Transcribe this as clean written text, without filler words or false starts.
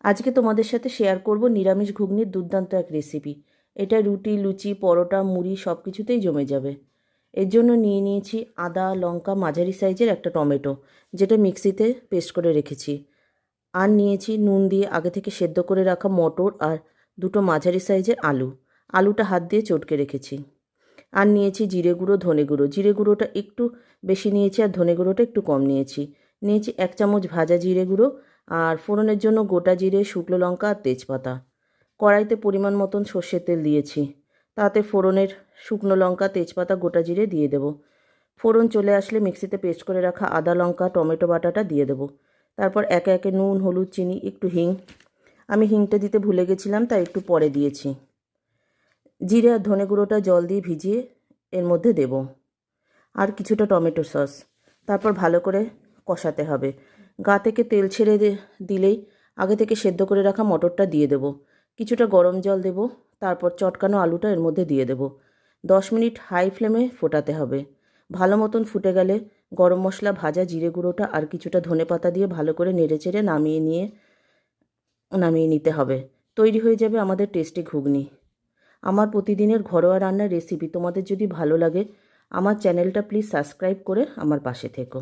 আজকে তোমাদের সাথে শেয়ার করব নিরামিষ ঘুগনির দুর্দান্ত এক রেসিপি। এটা রুটি, লুচি, পরোটা, মুড়ি সব কিছুতেই জমে যাবে। এর জন্য নিয়ে নিয়েছি আদা, লঙ্কা, মাঝারি সাইজের একটা টমেটো, যেটা মিক্সিতে পেস্ট করে রেখেছি। আর নিয়েছি নুন দিয়ে আগে থেকে সেদ্ধ করে রাখা মটর আর দুটো মাঝারি সাইজের আলু। আলুটা হাত দিয়ে চটকে রেখেছি। আর নিয়েছি জিরে গুঁড়ো, ধনে গুঁড়ো। জিরে গুঁড়োটা একটু বেশি নিয়েছি আর ধনে গুঁড়োটা একটু কম নিয়েছি। নিয়েছি 1 চামচ ভাজা জিরে গুঁড়ো আর ফোড়নের জন্য গোটা জিরে, শুকনো লঙ্কা আর তেজপাতা। কড়াইতে পরিমাণ মতন সর্ষের তেল দিয়েছি। তাতে ফোড়নের শুকনো লঙ্কা, তেজপাতা, গোটা জিরে দিয়ে দেবো। ফোড়ন চলে আসলে মিক্সিতে পেস্ট করে রাখা আদা, লঙ্কা, টমেটো বাটাটা দিয়ে দেবো। তারপর একে একে নুন, হলুদ, চিনি, একটু হিং। আমি হিংটা দিতে ভুলে গেছিলাম, তাই একটু পরে দিয়েছি। জিরে আর ধনে গুঁড়োটা জল দিয়ে ভিজিয়ে এর মধ্যে দেব। আর কিছুটা টমেটো সস। তারপর ভালো করে কষাতে হবে। গা থেকে তেল ছেড়ে দিলেই আগে থেকে সেদ্ধ করে রাখা মটরটা দিয়ে দেব। কিছুটা গরম জল দেব। তারপর চটকানো আলুটা এর মধ্যে দিয়ে দেব। 10 মিনিট হাই ফ্লেমে ফোটাতে হবে। ভালো মতন ফুটে গেলে গরম মশলা, ভাজা জিরে গুঁড়োটা আর কিছুটা ধনেপাতা দিয়ে ভালো করে নেড়েচেড়ে নামিয়ে নিতে হবে। তৈরি হয়ে যাবে আমাদের টেস্টি ঘুগনি। আমার প্রতিদিনের ঘরোয়া রান্নার রেসিপি তোমাদের যদি ভালো লাগে, আমার চ্যানেলটা প্লিজ সাবস্ক্রাইব করে আমার পাশে থেকো।